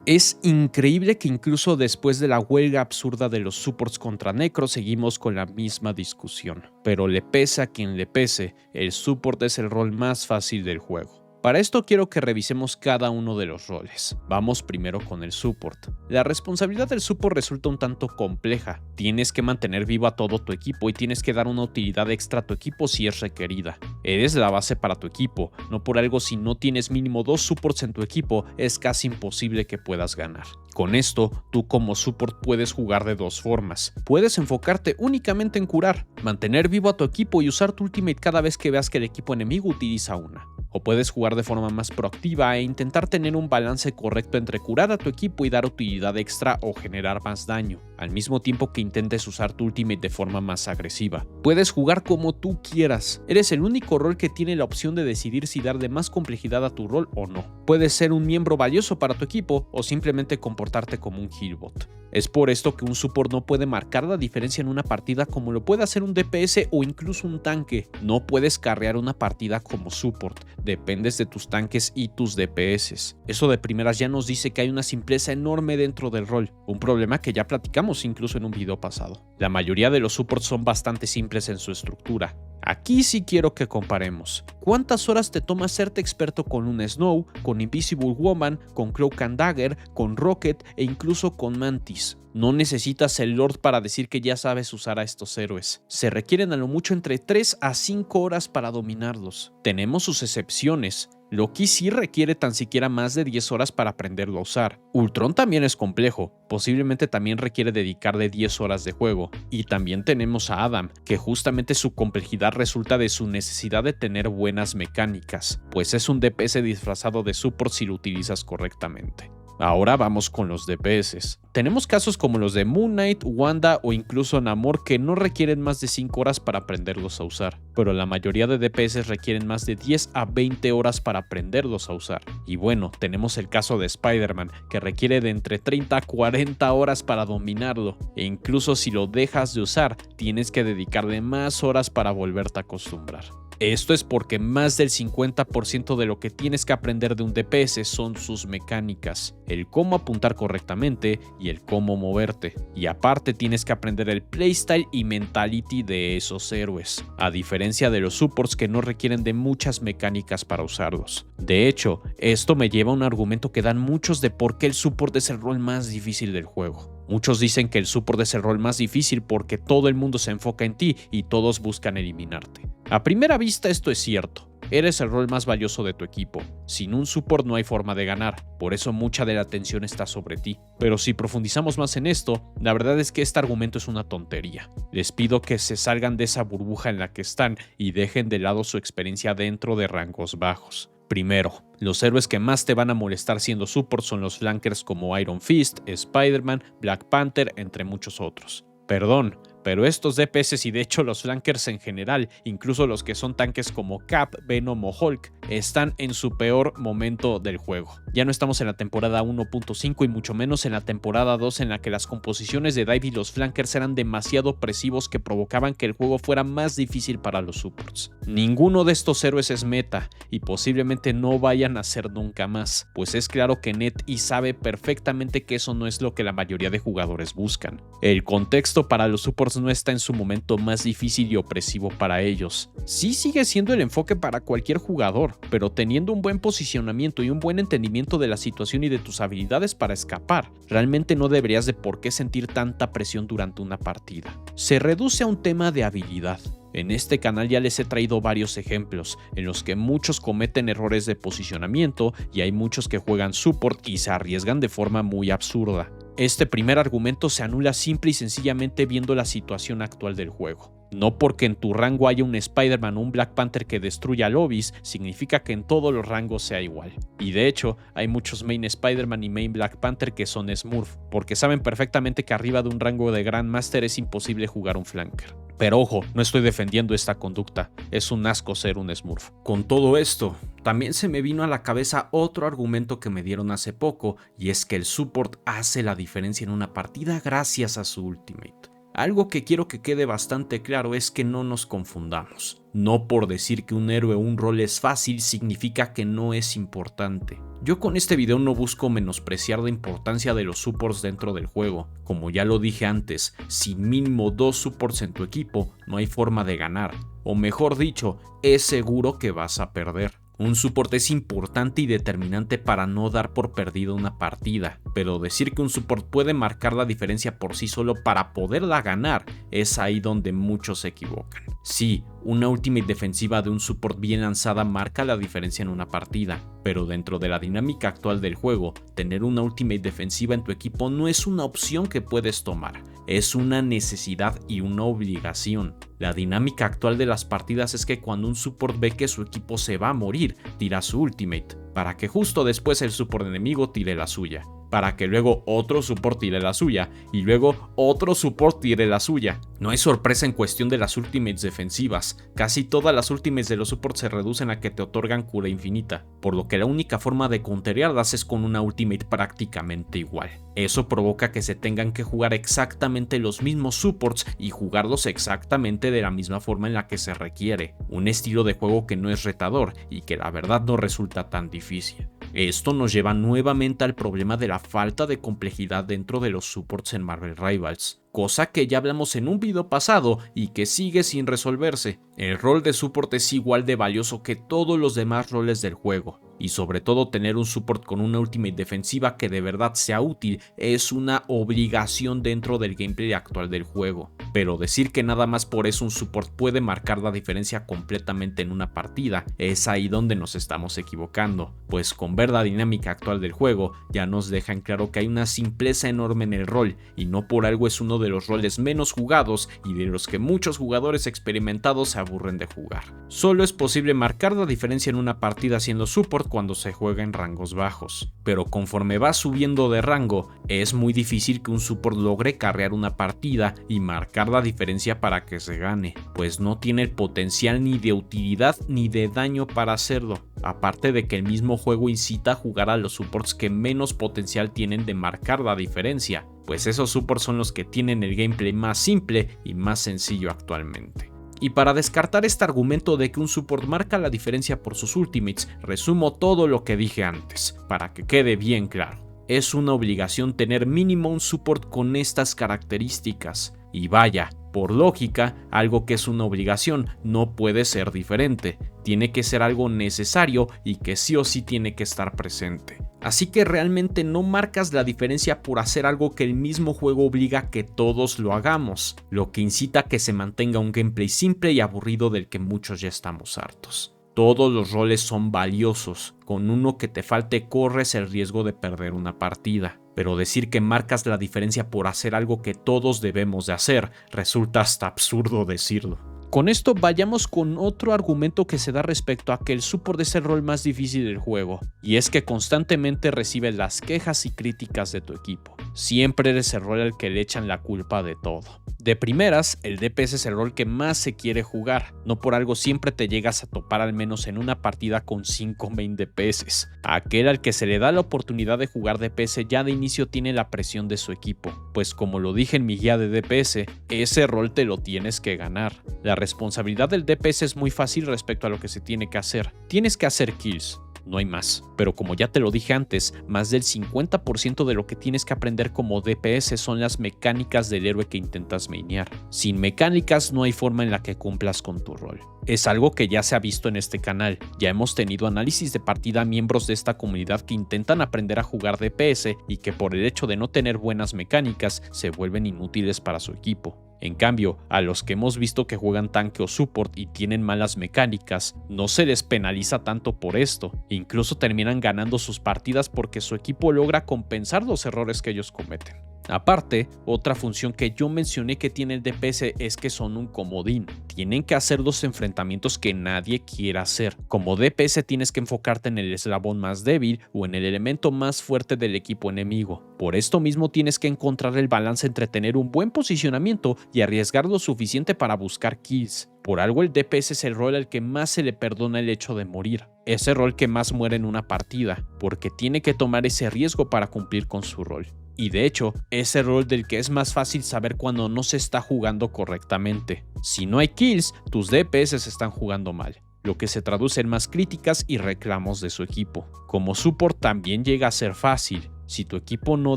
Es increíble que incluso después de la huelga absurda de los supports contra Necro seguimos con la misma discusión. Pero le pese a quien le pese, el support es el rol más fácil del juego. Para esto quiero que revisemos cada uno de los roles. Vamos primero con el support. La responsabilidad del support resulta un tanto compleja. Tienes que mantener vivo a todo tu equipo y tienes que dar una utilidad extra a tu equipo si es requerida. Eres la base para tu equipo, no por algo si no tienes mínimo 2 supports en tu equipo es casi imposible que puedas ganar. Con esto, tú como support puedes jugar de dos formas. Puedes enfocarte únicamente en curar, mantener vivo a tu equipo y usar tu ultimate cada vez que veas que el equipo enemigo utiliza una. O puedes jugar de forma más proactiva e intentar tener un balance correcto entre curar a tu equipo y dar utilidad extra o generar más daño, al mismo tiempo que intentes usar tu ultimate de forma más agresiva. Puedes jugar como tú quieras, eres el único rol que tiene la opción de decidir si darle más complejidad a tu rol o no. Puedes ser un miembro valioso para tu equipo o simplemente comportarte como un healbot. Es por esto que un support no puede marcar la diferencia en una partida como lo puede hacer un DPS o incluso un tanque. No puedes carrear una partida como support, dependes de tus tanques y tus DPS. Eso de primeras ya nos dice que hay una simpleza enorme dentro del rol, un problema que ya platicamos incluso en un video pasado. La mayoría de los supports son bastante simples en su estructura. Aquí sí quiero que comparemos. ¿Cuántas horas te toma serte experto con un Snow, con Invisible Woman, con Cloak and Dagger, con Rocket e incluso con Mantis? No necesitas el Lord para decir que ya sabes usar a estos héroes. Se requieren a lo mucho entre 3 a 5 horas para dominarlos. Tenemos sus excepciones. Loki sí requiere tan siquiera más de 10 horas para aprenderlo a usar. Ultron también es complejo, posiblemente también requiere dedicarle 10 horas de juego. Y también tenemos a Adam, que justamente su complejidad resulta de su necesidad de tener buenas mecánicas, pues es un DPS disfrazado de support si lo utilizas correctamente. Ahora vamos con los DPS. Tenemos casos como los de Moon Knight, Wanda o incluso Namor que no requieren más de 5 horas para aprenderlos a usar, pero la mayoría de DPS requieren más de 10 a 20 horas para aprenderlos a usar. Y bueno, tenemos el caso de Spider-Man, que requiere de entre 30 a 40 horas para dominarlo, e incluso si lo dejas de usar, tienes que dedicarle más horas para volverte a acostumbrar. Esto es porque más del 50% de lo que tienes que aprender de un DPS son sus mecánicas, el cómo apuntar correctamente y el cómo moverte. Y aparte tienes que aprender el playstyle y mentality de esos héroes, a diferencia de los supports que no requieren de muchas mecánicas para usarlos. De hecho, esto me lleva a un argumento que dan muchos de por qué el support es el rol más difícil del juego. Muchos dicen que el support es el rol más difícil porque todo el mundo se enfoca en ti y todos buscan eliminarte. A primera vista esto es cierto, eres el rol más valioso de tu equipo. Sin un support no hay forma de ganar, por eso mucha de la atención está sobre ti. Pero si profundizamos más en esto, la verdad es que este argumento es una tontería. Les pido que se salgan de esa burbuja en la que están y dejen de lado su experiencia dentro de rangos bajos. Primero, los héroes que más te van a molestar siendo support son los flankers como Iron Fist, Spider-Man, Black Panther, entre muchos otros. Perdón, pero estos DPS y de hecho los flankers en general, incluso los que son tanques como Cap, Venom o Hulk, están en su peor momento del juego. Ya no estamos en la temporada 1.5 y mucho menos en la temporada 2 en la que las composiciones de dive y los flankers eran demasiado opresivos que provocaban que el juego fuera más difícil para los supports. Ninguno de estos héroes es meta y posiblemente no vayan a ser nunca más, pues es claro que NetEase sabe perfectamente que eso no es lo que la mayoría de jugadores buscan. El contexto para los supports no está en su momento más difícil y opresivo para ellos. Sí sigue siendo el enfoque para cualquier jugador, pero teniendo un buen posicionamiento y un buen entendimiento de la situación y de tus habilidades para escapar, realmente no deberías de por qué sentir tanta presión durante una partida. Se reduce a un tema de habilidad. En este canal ya les he traído varios ejemplos en los que muchos cometen errores de posicionamiento y hay muchos que juegan support y se arriesgan de forma muy absurda. Este primer argumento se anula simple y sencillamente viendo la situación actual del juego. No porque en tu rango haya un Spider-Man o un Black Panther que destruya lobbies, significa que en todos los rangos sea igual. Y de hecho, hay muchos main Spider-Man y main Black Panther que son Smurf, porque saben perfectamente que arriba de un rango de Grandmaster es imposible jugar un flanker. Pero ojo, no estoy defendiendo esta conducta, es un asco ser un Smurf. Con todo esto, también se me vino a la cabeza otro argumento que me dieron hace poco, y es que el support hace la diferencia en una partida gracias a su ultimate. Algo que quiero que quede bastante claro es que no nos confundamos. No por decir que un héroe o un rol es fácil significa que no es importante. Yo con este video no busco menospreciar la importancia de los supports dentro del juego. Como ya lo dije antes, sin mínimo 2 supports en tu equipo no hay forma de ganar, o mejor dicho, es seguro que vas a perder. Un support es importante y determinante para no dar por perdido una partida, pero decir que un support puede marcar la diferencia por sí solo para poderla ganar es ahí donde muchos se equivocan. Sí, una ultimate defensiva de un support bien lanzada marca la diferencia en una partida, pero dentro de la dinámica actual del juego, tener una ultimate defensiva en tu equipo no es una opción que puedes tomar, es una necesidad y una obligación. La dinámica actual de las partidas es que cuando un support ve que su equipo se va a morir, tira su ultimate, para que justo después el support enemigo tire la suya, para que luego otro support tire la suya, y luego otro support tire la suya. No hay sorpresa en cuestión de las ultimates defensivas, casi todas las ultimates de los supports se reducen a que te otorgan cura infinita, por lo que la única forma de counterearlas es con una ultimate prácticamente igual. Eso provoca que se tengan que jugar exactamente los mismos supports y jugarlos exactamente de la misma forma en la que se requiere, un estilo de juego que no es retador y que la verdad no resulta tan difícil. Esto nos lleva nuevamente al problema de la falta de complejidad dentro de los supports en Marvel Rivals, cosa que ya hablamos en un video pasado y que sigue sin resolverse. El rol de support es igual de valioso que todos los demás roles del juego, y sobre todo tener un support con una ultimate defensiva que de verdad sea útil es una obligación dentro del gameplay actual del juego. Pero decir que nada más por eso un support puede marcar la diferencia completamente en una partida es ahí donde nos estamos equivocando, pues con ver la dinámica actual del juego ya nos dejan claro que hay una simpleza enorme en el rol y no por algo es uno de los roles menos jugados y de los que muchos jugadores experimentados se aburren de jugar. Solo es posible marcar la diferencia en una partida siendo support cuando se juega en rangos bajos, pero conforme va subiendo de rango es muy difícil que un support logre carrear una partida y marcar la diferencia para que se gane, pues no tiene el potencial ni de utilidad ni de daño para hacerlo, aparte de que el mismo juego incita a jugar a los supports que menos potencial tienen de marcar la diferencia, pues esos supports son los que tienen el gameplay más simple y más sencillo actualmente. Y para descartar este argumento de que un support marca la diferencia por sus ultimates, resumo todo lo que dije antes, para que quede bien claro. Es una obligación tener mínimo un support con estas características, y vaya, por lógica, algo que es una obligación no puede ser diferente, tiene que ser algo necesario y que sí o sí tiene que estar presente. Así que realmente no marcas la diferencia por hacer algo que el mismo juego obliga a que todos lo hagamos, lo que incita a que se mantenga un gameplay simple y aburrido del que muchos ya estamos hartos. Todos los roles son valiosos, con uno que te falte corres el riesgo de perder una partida, pero decir que marcas la diferencia por hacer algo que todos debemos de hacer resulta hasta absurdo decirlo. Con esto vayamos con otro argumento que se da respecto a que el support es el rol más difícil del juego, y es que constantemente recibes las quejas y críticas de tu equipo. Siempre eres el rol al que le echan la culpa de todo. De primeras, el DPS es el rol que más se quiere jugar, no por algo siempre te llegas a topar al menos en una partida con 5 main DPS. Aquel al que se le da la oportunidad de jugar DPS ya de inicio tiene la presión de su equipo, pues como lo dije en mi guía de DPS, ese rol te lo tienes que ganar. La responsabilidad del DPS es muy fácil respecto a lo que se tiene que hacer. Tienes que hacer kills, no hay más. Pero como ya te lo dije antes, más del 50% de lo que tienes que aprender como DPS son las mecánicas del héroe que intentas mainear. Sin mecánicas no hay forma en la que cumplas con tu rol. Es algo que ya se ha visto en este canal. Ya hemos tenido análisis de partida a miembros de esta comunidad que intentan aprender a jugar DPS y que por el hecho de no tener buenas mecánicas se vuelven inútiles para su equipo. En cambio, a los que hemos visto que juegan tanque o support y tienen malas mecánicas, no se les penaliza tanto por esto, incluso terminan ganando sus partidas porque su equipo logra compensar los errores que ellos cometen. Aparte, otra función que yo mencioné que tiene el DPS es que son un comodín. Tienen que hacer los enfrentamientos que nadie quiera hacer. Como DPS tienes que enfocarte en el eslabón más débil o en el elemento más fuerte del equipo enemigo. Por esto mismo tienes que encontrar el balance entre tener un buen posicionamiento y arriesgar lo suficiente para buscar kills. Por algo el DPS es el rol al que más se le perdona el hecho de morir. Es el rol que más muere en una partida, porque tiene que tomar ese riesgo para cumplir con su rol. Y de hecho, es el rol del que es más fácil saber cuando no se está jugando correctamente. Si no hay kills, tus DPS se están jugando mal. lo que se traduce en más críticas y reclamos de su equipo. Como support también llega a ser fácil. Si tu equipo no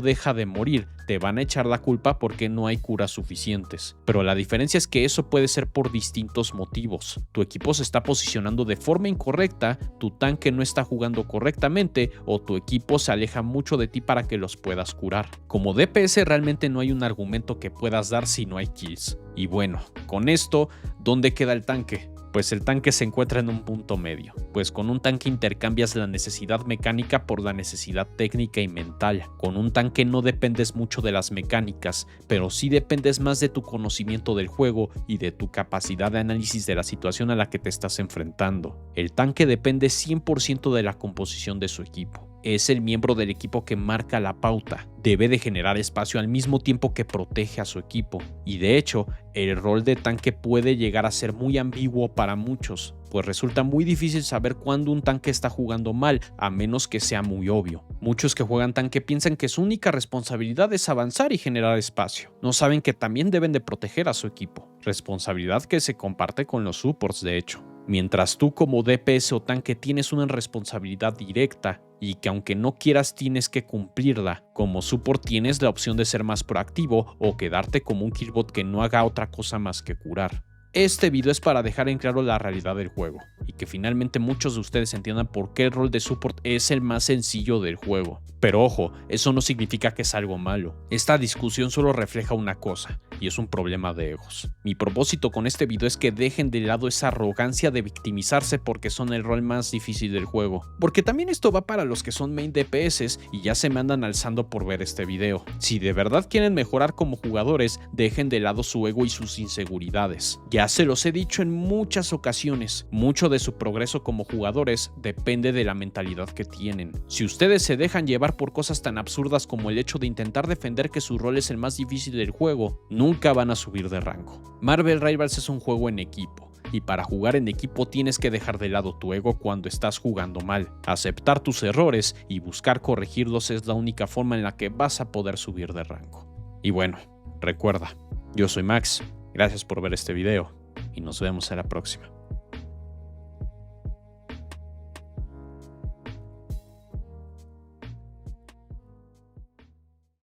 deja de morir, te van a echar la culpa porque no hay curas suficientes. Pero la diferencia es que eso puede ser por distintos motivos. Tu equipo se está posicionando de forma incorrecta, tu tanque no está jugando correctamente o tu equipo se aleja mucho de ti para que los puedas curar. Como DPS realmente no hay un argumento que puedas dar si no hay kills. Y bueno, con esto, ¿dónde queda el tanque? Pues el tanque se encuentra en un punto medio, pues con un tanque intercambias la necesidad mecánica por la necesidad técnica y mental. Con un tanque no dependes mucho de las mecánicas, pero sí dependes más de tu conocimiento del juego y de tu capacidad de análisis de la situación a la que te estás enfrentando. El tanque depende 100% de la composición de su equipo. Es el miembro del equipo que marca la pauta, debe de generar espacio al mismo tiempo que protege a su equipo, y de hecho, el rol de tanque puede llegar a ser muy ambiguo para muchos, pues resulta muy difícil saber cuándo un tanque está jugando mal, a menos que sea muy obvio. Muchos que juegan tanque piensan que su única responsabilidad es avanzar y generar espacio. No saben que también deben de proteger a su equipo, responsabilidad que se comparte con los supports de hecho. Mientras tú como DPS o tanque tienes una responsabilidad directa y que aunque no quieras tienes que cumplirla, como support tienes la opción de ser más proactivo o quedarte como un killbot que no haga otra cosa más que curar. Este video es para dejar en claro la realidad del juego y que finalmente muchos de ustedes entiendan por qué el rol de support es el más sencillo del juego. Pero ojo, eso no significa que es algo malo. Esta discusión solo refleja una cosa, y es un problema de egos. Mi propósito con este video es que dejen de lado esa arrogancia de victimizarse porque son el rol más difícil del juego. Porque también esto va para los que son main DPS y ya se me andan alzando por ver este video. Si de verdad quieren mejorar como jugadores, dejen de lado su ego y sus inseguridades. Ya se los he dicho en muchas ocasiones, mucho de su progreso como jugadores depende de la mentalidad que tienen. Si ustedes se dejan llevar por cosas tan absurdas como el hecho de intentar defender que su rol es el más difícil del juego, nunca van a subir de rango. Marvel Rivals es un juego en equipo, y para jugar en equipo tienes que dejar de lado tu ego cuando estás jugando mal. Aceptar tus errores y buscar corregirlos es la única forma en la que vas a poder subir de rango. Y bueno, recuerda, yo soy Max, gracias por ver este video y nos vemos en la próxima.